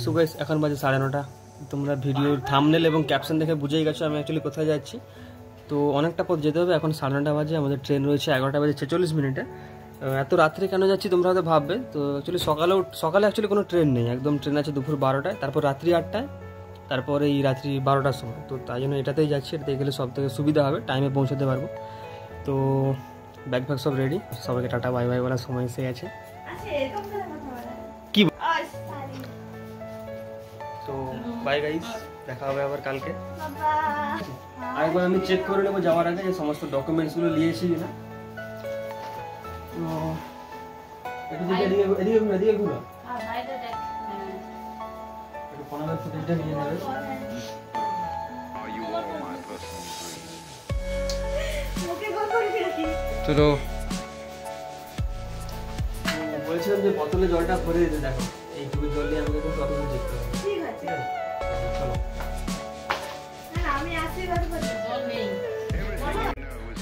So guys এখন বাজে 9:30। তোমরা ভিডিওর থাম্বনেল এবং ক্যাপশন দেখে বুঝেই গেছো আমি অ্যাকচুয়ালি কোথায় যাচ্ছি। তো অনেকটা পথ যেতে হবে। এখন 9:30 বাজে, আমাদের ট্রেন রয়েছে 11টা বাজে 46 মিনিটে। এত রাত্রে কেন যাচ্ছি তোমরা হয়তো ভাববে। তো অ্যাকচুয়ালি সকালে অ্যাকচুয়ালি কোনো ট্রেন নেই, একদম ট্রেন আছে দুপুর 12টায়, তারপর রাত্রি 8টায়, তারপরে এই রাত্রি 12টার সময়। তো তাই জন্য এটাতেই যাচ্ছি, এটাতে গেলে সব থেকে সুবিধা হবে, টাইমে পৌঁছাতে পারবো। তো ব্যাগ ফ্যাগ সব রেডি, সবাইকে টাটা বাই বাই বলার সময় এসে গেছে। কি তো বাই গাইস, দেখা হবে আবার কালকে। আরেকবার আমি চেক করে নেবো যাওয়ার আগে যে সমস্ত ডকুমেন্টসগুলো নিয়েছি কিনা। এদিকে ঘুরো, একটু ফোনের ফুটেজটা নিয়ে নেবে। চলো, বলছিলাম যে বোতলে জলটা ভরে দিতে। দেখো এইটুকু জল নিয়ে আমাকে কিন্তু অতদূর যেতে হবে। ঠিক আছে, চলো।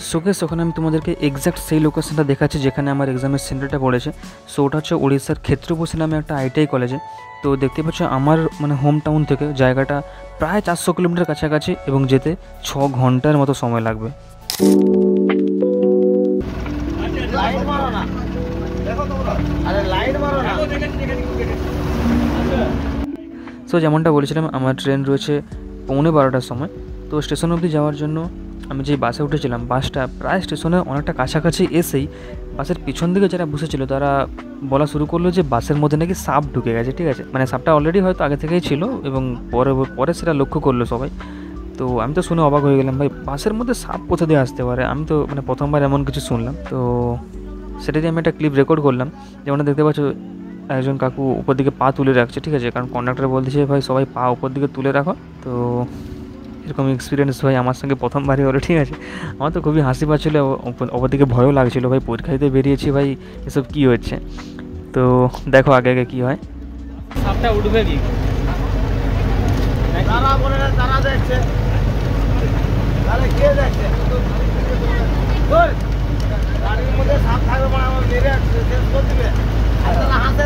শোকেস ওখানে আমি তোমাদেরকে এক্স্যাক্ট সেই লোকেশনটা দেখাচ্ছি যেখানে আমার এক্সামের সেন্টারটা পড়েছে। সো ওটা হচ্ছে উড়িষ্যার ক্ষেত্রপুর নামে একটা ITI কলেজে। তো দেখতে পাচ্ছ আমার মানে হোম টাউন থেকে জায়গাটা প্রায় 400 কিলোমিটার কাছাকাছি এবং যেতে 6 ঘন্টার মতো সময় লাগবে। সো যেমনটা বলেছিলাম আমার ট্রেন রয়েছে 11:15টার সময়। তো স্টেশন অবধি যাওয়ার জন্য আমি যে বাসে উঠেছিলাম, বাসটা প্রায় স্টেশনের অনেকটা কাছাকাছি এসেই বাসের পিছন দিকে যারা বসেছিল তারা বলা শুরু করলো যে বাসের মধ্যে নাকি সাপ ঢুকে গেছে। ঠিক আছে, মানে সাপটা অলরেডি হয়তো আগে থেকেই ছিল এবং পরে সেটা লক্ষ্য করলো সবাই। তো আমি তো শুনে অবাক হয়ে গেলাম, ভাই বাসের মধ্যে সাপ কোথা দিয়ে আসতে পারে? আমি তো মানে প্রথমবার এমন কিছু শুনলাম। তো সেটাই আমি একটা ক্লিপ রেকর্ড করলাম। যেমনটা দেখতে পাচ্ছ একজন কাকু উপর দিকে পা তুলে রাখছে। ঠিক আছে, কারণ কন্ডাক্টর বলতেছে ভাই সবাই পা উপর দিকে তুলে রাখো। তো এরকম এক্সপিরিয়েন্স ভাই আমার সঙ্গে প্রথমবারই হলো। ঠিক আছে, আমার তো খুবই হাসি পাচ্ছিলো, ওপর দিকে ভয়ও লাগছিলো। ভাই পরীক্ষা দিতে বেরিয়েছি, ভাই এসব কী হচ্ছে। তো দেখো আগে আগে কী হয়। সাপটা উঠবে কি তারা বলে না, তারা দেখছে, তাহলে কে দেখছে? গাড়ির মধ্যে সাপ থাকবে মানে আমার মেরে শেষ করে দিবে। আপনারা হাতে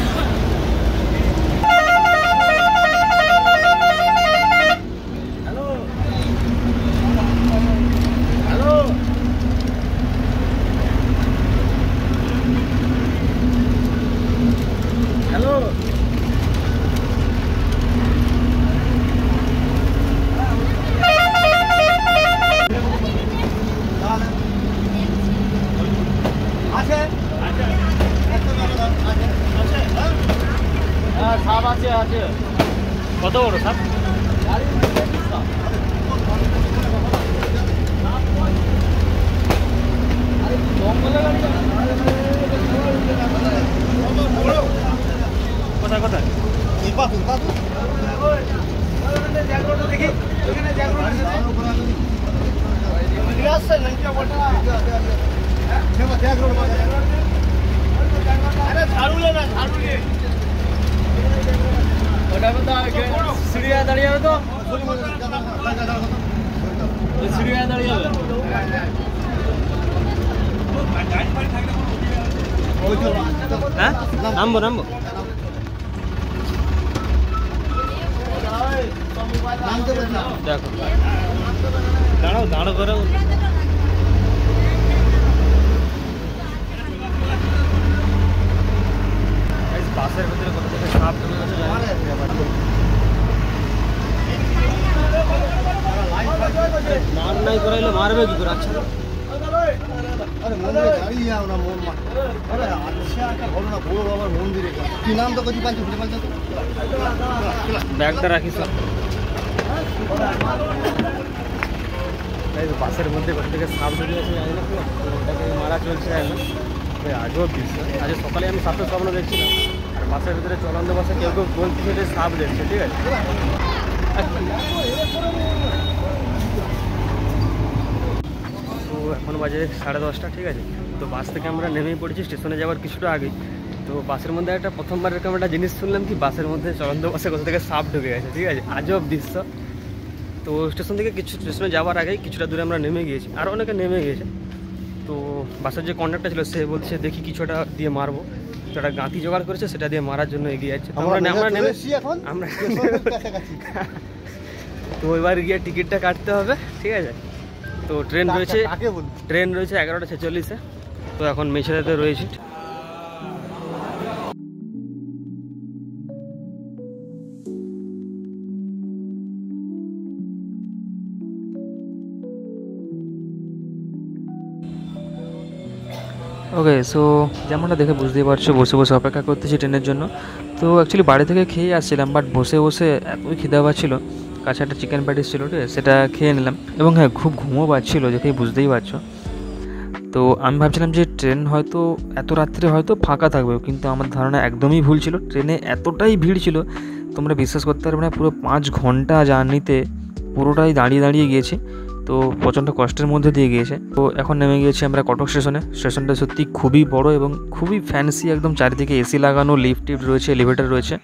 কত বড় সাপ? কোথায় কোথায়? দেখি সিঁড়িয়া দাঁড়িয়ে হবে, তো সিঁড়িয়া দাঁড়িয়ে হবে। হ্যাঁ নামবো নামবো, দেখো দাঁড়াও দাঁড়ো করে বাসের ভিতরে কত থেকে সাপ ঢুকে গেছে। মার নাই করাইলে মারবে কি করে? আচ্ছা ব্যাগটা রাখিস। বাসের মধ্যে কোথা থেকে সাপ ঢুকে আছে জানি না, ওটাকে মারা চলছে এখন। আজও দৃশ্য, আজ সকালে আমি সাপের স্বপ্ন দেখছিলাম, আর বাসের ভিতরে চলন্ত বাসে কেউ কেউ বলছে যে সাপ দেখছে, ঠিক আছে। তো এখন বাজে 10:30, ঠিক আছে। তো বাস থেকে আমরা নেমেই পড়েছি স্টেশনে যাওয়ার কিছুটা আগে। তো বাসের মধ্যে একটা প্রথমবার এরকম একটা জিনিস শুনলাম কি, বাসের মধ্যে চলন্ত বাসে কোথা থেকে সাপ ঢুকে গেছে, ঠিক আছে। আজব দৃশ্য। তো স্টেশন থেকে স্টেশনে যাওয়ার আগেই কিছুটা দূরে আমরা নেমে গিয়েছি, আর অনেকে নেমে গিয়েছে। তো বাসের যে কন্ডাক্টর ছিল সে বলছে দেখি কিছুটা দিয়ে মারবো, তো একটা গাঁতি জোগাড় করেছে, সেটা দিয়ে মারার জন্য এগিয়ে যাচ্ছে। আমরা আমরা তো এবার গিয়ে টিকিটটা কাটতে হবে, ঠিক আছে। তো ট্রেন রয়েছে 11:46-এ। তো এখন মেছেদাতে রয়েছি। ওকে, সো যেমনটা দেখে বুঝতেই পারছো, বসে বসে অপেক্ষা করতেছি ট্রেনের জন্য। তো অ্যাকচুয়ালি বাড়ি থেকে খেয়ে আসছিলাম, বাট বসে বসে এতই খিদে পাচ্ছিল, কাছে একটা চিকেন প্যাটিস ছিল, ঠিক আছে, সেটা খেয়ে নিলাম। এবং হ্যাঁ, খুব ঘুমও পাচ্ছিলো, দেখেই বুঝতেই পারছো। তো আমি ভাবছিলাম যে ট্রেন হয়তো এত রাত্রে হয়তো ফাঁকা থাকবে, কিন্তু আমার ধারণা একদমই ভুল ছিল। ট্রেনে এতটাই ভিড় ছিল, তোমরা বিশ্বাস করতে পারবে না, পুরো 5 ঘন্টা জার্নিতে পুরোটাই দাঁড়িয়ে দাঁড়িয়ে গিয়েছি। তো প্রচণ্ড কষ্টের মধ্যে দিয়ে গিয়েছে। তো এখন নেমে গিয়েছি আমরা কটক স্টেশনে। স্টেশনটা সত্যি খুবই বড় এবং খুবই ফ্যান্সি, একদম চারিদিকে এসি লাগানো, লিফট রয়েছে, এলিভেটর রয়েছে।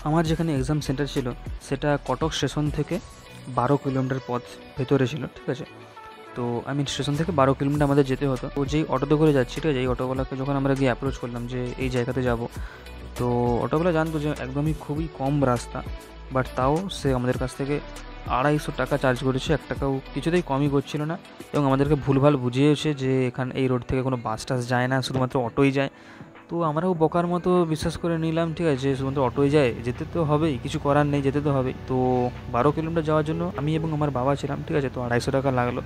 আমার যেখানে এক্সাম সেন্টার ছিল সেটা কটক স্টেশন থেকে 12 কিলোমিটার পথ ভেতরে ছিল, ঠিক আছে। তো আমি স্টেশন থেকে 12 কিলোমিটার আমাদের যেতে হতো। তো যেই অটোতে করে যাচ্ছি, ঠিক আছে, এই অটোওয়ালাকে যখন আমরা গিয়ে অ্যাপ্রোচ করলাম যে এই জায়গাতে যাব, তো অটোওয়ালা জানতো যে একদমই খুবই কম রাস্তা, বাট তাও সে আমাদের কাছ থেকে 250 টাকা চার্জ করেছে, 1 টাকাও কিছুতেই কমই করছিল না। এবং আমাদেরকে ভুলভাল বুঝিয়েছে যে এখানে এই রোড থেকে কোনো বাস টাস যায় না, শুধুমাত্র অটোই যায়। তো আমরাও বকার মতো বিশ্বাস করে নিলাম, ঠিক আছে, শুধুমাত্র অটোই যায়, যেতে তো হবেই, কিছু করার নেই, যেতে তো হবেই। তো 12 কিলোমিটার যাওয়ার জন্য আমি এবং আমার বাবা ছিলাম, ঠিক আছে। তো 250 টাকা লাগলো।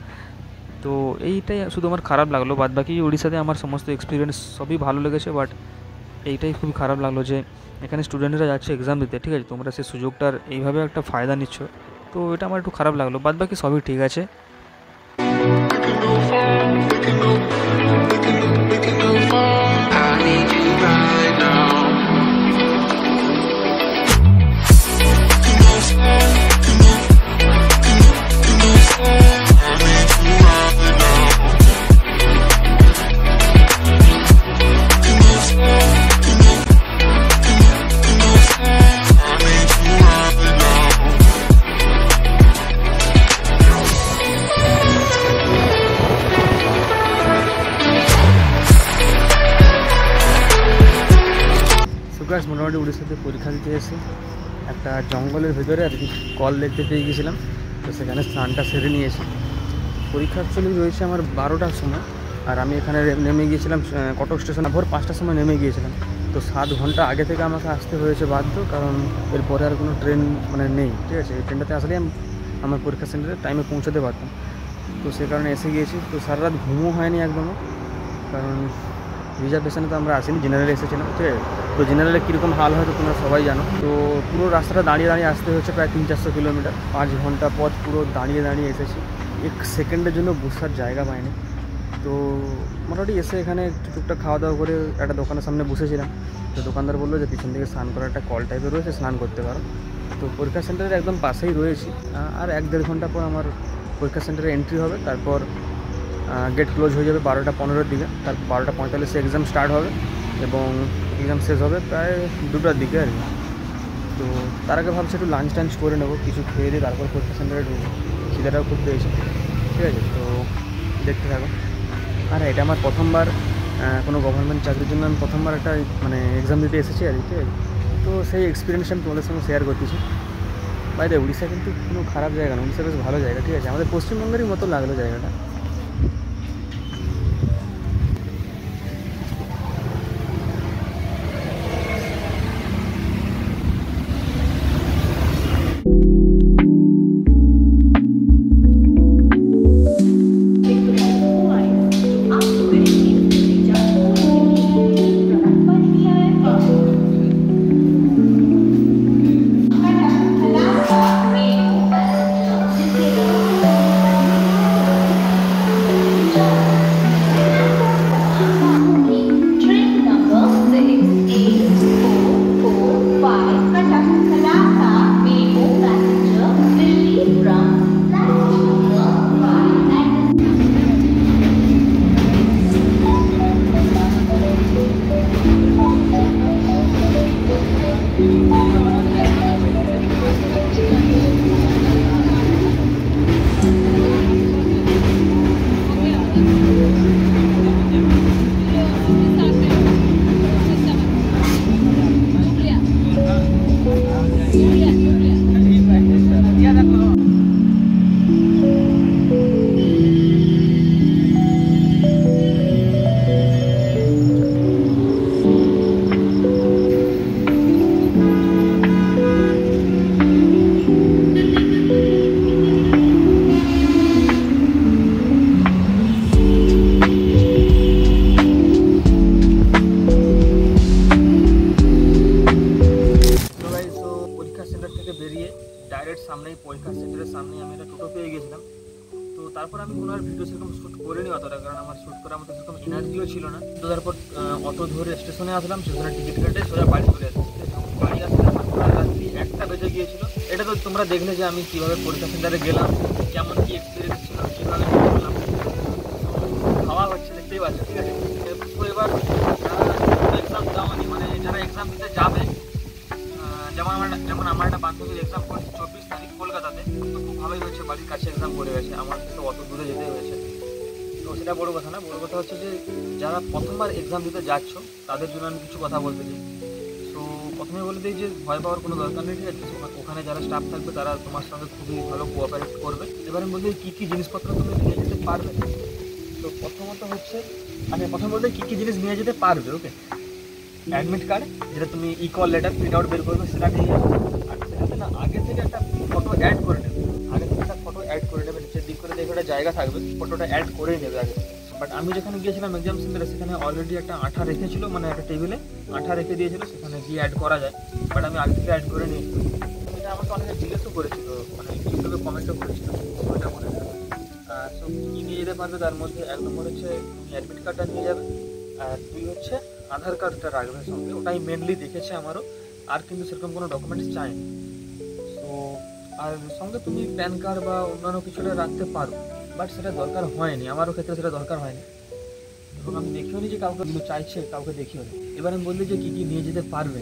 তো এইটাই শুধু আমার খারাপ লাগলো, বাদবাকি উড়িষ্যাতে আমার সমস্ত এক্সপিরিয়েন্স সবই ভালো লেগেছে। বাট এইটাই খুবই খারাপ লাগলো যে এখানে স্টুডেন্টরা যাচ্ছে এক্সাম দিতে, ঠিক আছে, তোমরা সেই সুযোগটার এইভাবে একটা ফায়দা নিচ্ছ। তো এটা আমার একটু খারাপ লাগলো, বাদবাকি সবই ঠিক আছে। মোটামুটি উড়িষ্যাতে পরীক্ষা দিতে এসে একটা জঙ্গলের ভেতরে আর কি কল দেখতে পেয়ে গেছিলাম। তো সেখানে স্নানটা সেরে নিয়েছি। পরীক্ষা অ্যাকচুয়ালি রয়েছে আমার 12টার সময়, আর আমি এখানে নেমে গিয়েছিলাম কটক স্টেশনে ভোর 5টার সময় নেমে গিয়েছিলাম। তো 7 ঘন্টা আগে থেকে আমাকে আসতে হয়েছে বাধ্য, কারণ এরপরে আর কোনো ট্রেন নেই, ঠিক আছে। এই ট্রেনটাতে আসলে আমার পরীক্ষা সেন্টারে টাইমে পৌঁছাতে পারতাম। তো সে কারণে এসে গিয়েছি। তো সারা রাত ঘুমও হয়নি একদমও, কারণ রিজার্ভেশনে তো আমরা আসিনি, জেনারেলে এসেছিলাম, ঠিক আছে। তো জেনারেলে কীরকম হাল হয় তো তোমরা সবাই জানো। তো পুরো রাস্তাটা দাঁড়িয়ে দাঁড়িয়ে আসতে হচ্ছে, প্রায় 300-400 কিলোমিটার, 5 ঘন্টা পথ পুরো দাঁড়িয়ে দাঁড়িয়ে এসেছি। 1 সেকেন্ডের জন্য বসার জায়গা পাইনি। তো মোটামুটি এসে এখানে টুকটাক খাওয়া দাওয়া করে একটা দোকানের সামনে বসেছিলাম। তো দোকানদার বললো যে পিছন থেকে স্নান করার একটা কল টাইপের রয়েছে, স্নান করতে পারো। তো পরীক্ষা সেন্টারের একদম পাশেই রয়েছি। আর 1-1.5 ঘন্টা পর আমার পরীক্ষা সেন্টারে এন্ট্রি হবে। তারপর গেট ক্লোজ হয়ে যাবে 12:15-র দিকে। তারপর 12:45-এ এক্সাম স্টার্ট হবে এবং এক্সাম শেষ হবে প্রায় 2টার দিকে আর কি। তো তার আগে ভাবছি একটু লাঞ্চ টাঞ্চ করে নেবো, কিছু খেয়ে দিয়ে তারপর পরীক্ষা সেন্টারে ঢুকবো। খিদেটাও খুব পেয়েছে, ঠিক আছে। তো দেখতে থাকো। আর এটা আমার প্রথমবার কোনো গভর্নমেন্ট চাকরির জন্য আমি প্রথমবার একটা এক্সাম দিতে এসেছি আর কি, ঠিক আছে। তো সেই এক্সপিরিয়েন্স আমি তোমাদের সঙ্গে শেয়ার করতেছি। বাইরে উড়িষ্যা কিন্তু কোনো খারাপ জায়গা না, উড়িষ্যা বেশ ভালো জায়গা, ঠিক আছে, আমাদের পশ্চিমবঙ্গেরই মতো লাগলো জায়গাটা। সামনেই পরীক্ষা সেন্টারের সামনেই আমি একটা টোটো পেয়ে গেছিলাম। তো তারপর আমি কোনো আর ভিডিও সেরকম শ্যুট করিনি অতটা, কারণ আমার শ্যুট করার মতো সেরকম এনার্জিও ছিল না। তো তারপর অটো ধরে স্টেশনে আসলাম, স্টেশনে টিকিট কেটে সোজা বাড়ি চলে আসছি। বাড়ি আসতে রাত্রি 1টা বেজে গিয়েছিল। এটা তো তোমরা দেখলে যে আমি কীভাবে পরীক্ষা সেন্টারে গেলাম, কেমন কী এক্সপিরিয়েন্স ছিল, কীভাবে করলাম। খাওয়া হচ্ছে দেখতেই পাচ্ছ, ঠিক আছে। তো এবার যারা এক্সাম দেওয়ানি, মানে যারা এক্সাম দিতে যাবে, যেমন আমার একটা বান্ধবীর এক্সাম পড়েছে 24 তারিখ কলকাতাতে। তো খুব ভালোই হয়েছে, বাড়ির কাছে এক্সাম পড়ে গেছে, আমার তো অত দূরে যেতে হয়েছে। তো সেটা বড় কথা না, বড় কথা হচ্ছে যে যারা প্রথমবার এক্সাম দিতে যাচ্ছ তাদের জন্য আমি কিছু কথা বলতে চাই। তো প্রথমে বলে দিই যে ভয় পাওয়ার কোনো দরকার নেই, ঠিক আছে। ওখানে যারা স্টাফ থাকবে তারা তোমার সঙ্গে খুবই ভালো কোঅপারেট করবে। এবার আমি বলতে কী কী জিনিসপত্র তুমি নিয়ে যেতে পারবে। তো প্রথমত হচ্ছে আমি প্রথম বলতে কী কী জিনিস নিয়ে যেতে পারবে। ওকে, অ্যাডমিট কার্ড, যেটা তুমি ইকল লেটার প্রিন্ট আউট বের করবে, সেটা নিয়ে যাবে। আর সেটাতে না আগে থেকে একটা ফটো অ্যাড করে নেবে, নিচের দিক করে দেখবে একটা জায়গা থাকবে, ফটোটা অ্যাড করেই নেবে আগে। বাট আমি যেখানে গিয়েছিলাম এক্সাম সেন্টারে, সেখানে অলরেডি একটা আঠা রেখেছিল, মানে একটা টেবিলে আঠা রেখে দিয়েছিল, সেখানে গিয়ে অ্যাড করা যায়। বাট আমি আগে থেকে অ্যাড করে নিয়েছিলাম। এটা আমাকে অনেকে জিজ্ঞেসও করেছিল, মানে ইউটিউবে কমেন্টও করেছিল, ওটা মনে হয়। সো কী নিয়ে যেতে পারবে তার মধ্যে 1 নম্বর হচ্ছে তুমি অ্যাডমিট কার্ডটা নিয়ে যাবে, আর 2 হচ্ছে আধার কার্ডটা রাখবে সঙ্গে। ওটাই মেনলি দেখেছে আমারও, আর কিন্তু সেরকম কোনো ডকুমেন্টস চায়নি। তো আর সঙ্গে তুমি প্যান কার্ড বা অন্যান্য কিছুটা রাখতে পারো, বাট সেটা দরকার হয়নি, আমারও ক্ষেত্রে সেটা দরকার হয়নি। এবং আমি দেখিও নি যে কাউকে চাইছে, কাউকে দেখিও নি। এবার আমি বললি যে কী কী নিয়ে যেতে পারবে।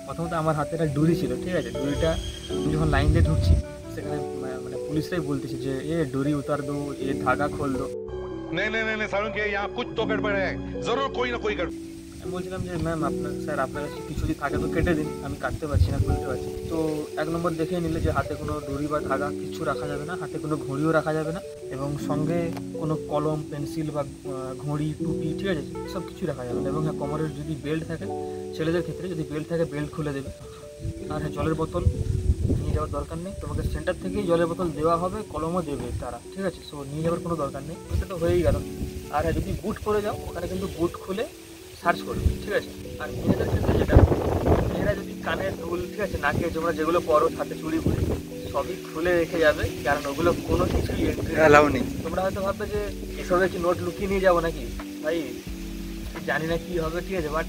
প্রথমত আমার হাতে একটা ডুরি ছিল, ঠিক আছে। ডুরিটা আমি যখন লাইন দিয়ে ঢুকছি, সেখানে মানে পুলিশরাই বলতেছে যে এ ডুরি উতার দো, এ ধাগা খোল দো। नहीं सारुण के यहाँ कुछ तो गड़बड़ है, जरूर कोई ना कोई गड़बड़। আমি বলছিলাম যে ম্যাম স্যার আপনার কাছে কিছু যদি থাকে তো কেটে দিন, আমি কাটতে পারছি না, খুলতে পারছি। তো 1 নম্বর দেখে নিলে যে হাতে কোনো দড়ি বা ধাগা কিছু রাখা যাবে না, হাতে কোনো ঘড়িও রাখা যাবে না, এবং সঙ্গে কোনো কলম, পেন্সিল বা ঘড়ি, টুপি, ঠিক আছে, সব কিছুই রাখা যাবে না। এবং হ্যাঁ, কোমরের যদি বেল্ট থাকে, ছেলেদের ক্ষেত্রে যদি বেল্ট থাকে বেল্ট খুলে দেবে। আর হ্যাঁ, জলের বোতল নিয়ে যাওয়ার দরকার নেই, তোমাকে সেন্টার থেকেই জলের বোতল দেওয়া হবে, কলমও দেবে তারা, ঠিক আছে। সো নিয়ে যাওয়ার কোনো দরকার নেই, এটা তো হয়েই গেল। আর হ্যাঁ, যদি বুট করে যাও, ওখানে কিন্তু বুট খুলে সার্চ করবে, ঠিক আছে। আর মেয়েদের ক্ষেত্রে যেটা, মেয়েরা যদি কানের দুল, ঠিক আছে, নাকে তোমরা যেগুলো পরো, হাতে চুড়ি ফুড়ি সবই খুলে রেখে যাবে, কারণ ওগুলো কোনো কিছুই এন্ট্রি অ্যালাউ নেই। তোমরা হয়তো ভাববে যে এসবে কি নোট লুকিয়ে নিয়ে যাবো নাকি, ভাই জানি না কী হবে, ঠিক আছে, বাট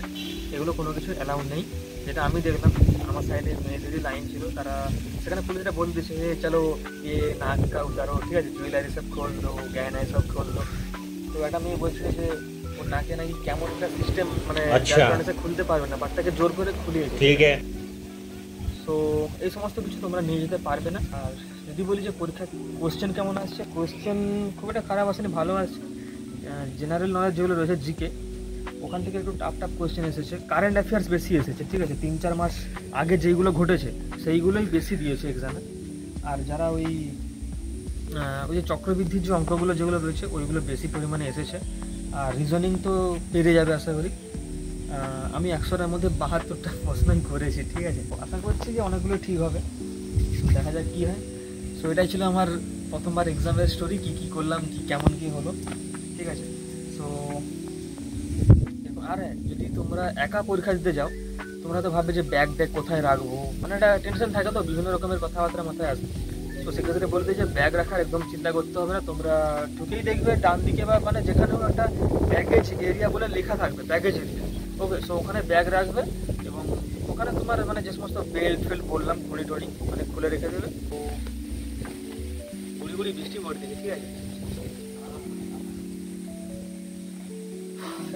এগুলো কোনো কিছু অ্যালাউ নেই। যেটা আমি দেখলাম, আমার সাইডে মেয়েদেরই লাইন ছিল, তারা সেখানে পুলিশরা বলে দিচ্ছে যে চলো এ নাক কা উতারো, ঠিক আছে, জুয়েলারি সব খোল দো, গয়না সব খোল দো। তো একটা মেয়ে বলছিল যে ওর নাকে নাকি কেমন একটা সিস্টেম, মানে সে খুলতে পারবে না, বাট তাকে জোর করে খুলিয়ে দিচ্ছে, ঠিক আছে। তো এই সমস্ত কিছু তোমরা নিয়ে যেতে পারবে না। আর যদি বলি যে পরীক্ষার কোয়েশ্চেন কেমন আসছে, কোয়েশ্চেন খুব একটা খারাপ আসেনি, ভালো আসছে। জেনারেল নলেজ যেগুলো রয়েছে, জিকে, ওখান থেকে একটু টাফ টাফ কোয়েশ্চেন এসেছে, কারেন্ট অ্যাফেয়ার্স বেশি এসেছে, ঠিক আছে, 3-4 মাস আগে যেইগুলো ঘটেছে সেইগুলোই বেশি দিয়েছে এক্সামে। আর যারা ওই যে চক্রবৃদ্ধির যে অঙ্কগুলো যেগুলো রয়েছে ওইগুলো বেশি পরিমাণে এসেছে। আর রিজনিং তো পেরে যাবে আশা করি। আমি 100টার মধ্যে 72টা প্রশ্নই করেছি, ঠিক আছে, আশা করছি যে অনেকগুলো ঠিক হবে, দেখা যাক কী হয়। সো এটাই ছিল আমার প্রথমবার এক্সামের স্টোরি, কী করলাম, কেমন কী হলো, ঠিক আছে। সো আর যদি তোমরা একা পরীক্ষা দিতে যাও, তোমরা তো ভাববে যে ব্যাগ কোথায় রাখবো, মানে একটা টেনশন থাকে, তো বিভিন্ন রকমের কথাবার্তা মাথায় আসবে। তো সেক্ষেত্রে বলতে যে ব্যাগ রাখার একদম চিন্তা করতে হবে না, তোমরা ঢুকেই দেখবে ডান দিকে বা মানে যেখানেও একটা ব্যাগেজ এরিয়া বলে লেখা থাকবে, ব্যাগেজ এরিয়া, ওকে। সো ওখানে ব্যাগ রাখবে এবং ওখানে তোমার মানে যে সমস্ত বেল্ট ফেল্ট বললাম, ঘড়ি টড়ি মানে খুলে রেখে দেবে। তো গুড়ি বৃষ্টি পড়ে দিকে, ঠিক আছে।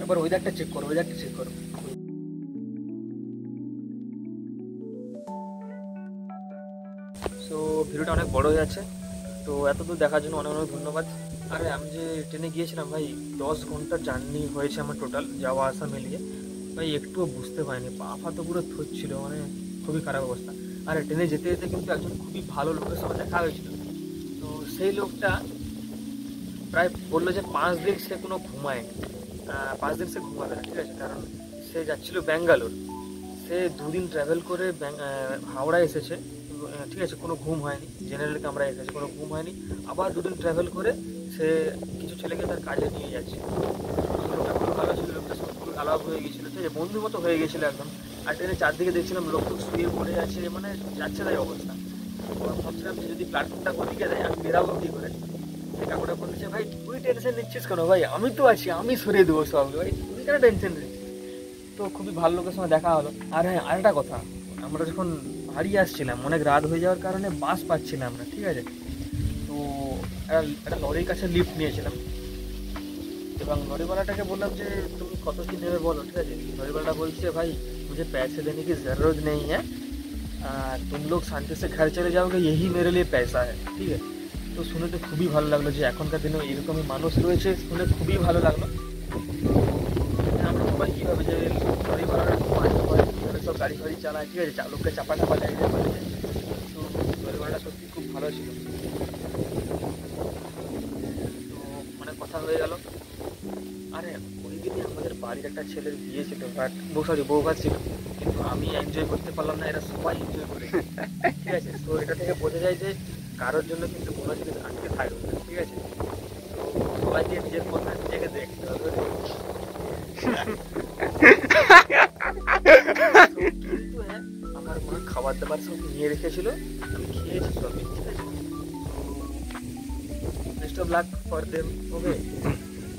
একবার ওয়েদারটা চেক করো, সো ভিডিওটা অনেক বড় হয়ে যাচ্ছে, তো এতদূর দেখার জন্য অনেক অনেক ধন্যবাদ। আরে আমি যে ট্রেনে গিয়েছিলাম ভাই, 10 ঘন্টার জার্নি হয়েছে আমার টোটাল, যাওয়া আসা মিলিয়ে ভাই, একটুও বুঝতে পারিনি, পা ফা তো পুরো থচ্ছিল, মানে খুবই খারাপ অবস্থা। আর ট্রেনে যেতে যেতে কিন্তু একজন খুবই ভালো লোকের সঙ্গে দেখা হয়েছিল। তো সেই লোকটা প্রায় বললো যে 5 দিন সে কোনো ঘুমায়নি, 5 দিন সে ঘুমাবে না, ঠিক আছে, কারণ সে যাচ্ছিল ব্যাঙ্গালোর। সে 2 দিন ট্রাভেল করে হাওড়া এসেছে, ঠিক আছে, কোনো ঘুম হয়নি, জেনারেল কামরায় এসেছে, কোনো ঘুম হয়নি। আবার 2 দিন ট্রাভেল করে সে কিছু ছেলেকে তার কাজে নিয়ে যাচ্ছে। লোকটা খুব ভালো ছিল, লোকটা সব খুব আলাপ হয়ে গেছিলো, ঠিক আছে, বন্ধুর মতো হয়ে গেছিলো একদম। আর ট্রেনে চারদিকে দেখছিলাম লোক তো শুয়ে পড়ে আছে, মানে যাচ্ছে তাই অবস্থা। ভাবছিলাম যে যদি প্ল্যাটফর্মটা ওদিকে দেয় আমি বেরাবো কী করে। সে কাকুটা বলছে, ভাই তুই টেনশন নিচ্ছিস কেন ভাই, আমি তো আছি, আমি সরিয়ে দেবো সব, ভাই তুই কেন টেনশন নিচ্ছিস। তো খুবই ভালো লোকের সঙ্গে দেখা হলো। আর হ্যাঁ, আরেকটা কথা, আমরা যখন বাড়ি আসছিলাম অনেক রাত হয়ে যাওয়ার কারণে বাস পাচ্ছিলাম না, ঠিক আছে। তো একটা লরির কাছে লিফট নিয়েছিলাম এবং লরিওয়ালাটাকে বললাম যে তুমি কত কি নেবে বলো, ঠিক আছে। লরিওয়ালাটা বলছে, ভাই मुझे पैसे देने की ज़रूरत नहीं है, तुम लोग शांति से घर चले जाओगे, यही मेरे लिए पैसा है, ঠিক আছে। তো শুনে তো খুবই ভালো লাগলো যে এখনকার দিনে এরকমই মানুষ রয়েছে, শুনে খুবই ভালো লাগলো। আমরা সবাই কীভাবে যে লরি ভাড়াটা কীভাবে সব গাড়ি ফাড়ি চালায়, ঠিক আছে, চালককে চাপা দেয়, তো লরি ভাড়াটা সত্যি খুব ভালো ছিল। তো অনেক কথা হয়ে গেল। আরে ওই দিনই আমাদের বাড়ির একটা ছেলের বিয়ে ছিল, বাট বৌভাত ছিল, কিন্তু আমি এনজয় করতে পারলাম না, এরা সবাই এনজয় করে, ঠিক আছে। তো এটা থেকে বোঝা যায় যে কারোর জন্য কিন্তু কোনো জিনিস আটকে থাকবে না, ঠিক আছে। তো সবাইকে নিজের কথা নিজেকে দেখতে হবে। কিন্তু হ্যাঁ, আমার মা খাবার দাবার সব নিয়ে রেখেছিল, আমি খেয়েছি সবই, ঠিক আছে। Best of luck for them, okay,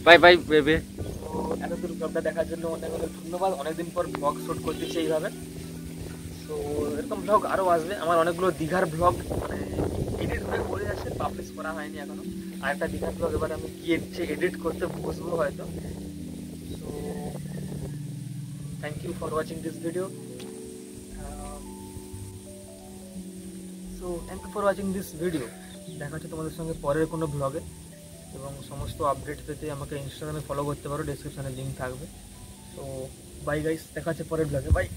bye bye babe. তো এতদূর ব্লগটা দেখার জন্য অনেক অনেক ধন্যবাদ। অনেকদিন পর ব্লগ শ্যুট করতেছি এইভাবে। তো এরকম ব্লগ আরও আসবে। আমার অনেকগুলো দীঘার ব্লগ মানে এডিট হয়ে পড়ে আছে, পাবলিশ করা হয়নি এখনও। আরেকটা দীঘার ব্লগ এবার আমি গিয়ে এডিট করতে বসবো হয়তো। So thank you for watching this video. দেখা হচ্ছে তোমাদের সঙ্গে পরের কোনো ব্লগে, এবং সমস্ত আপডেট পেতে আমাকে ইনস্টাগ্রামে ফলো করতে পারো, ডেসক্রিপশানে লিঙ্ক থাকবে। তো বাই গাইস, দেখা হচ্ছে পরের ব্লগে, বাই।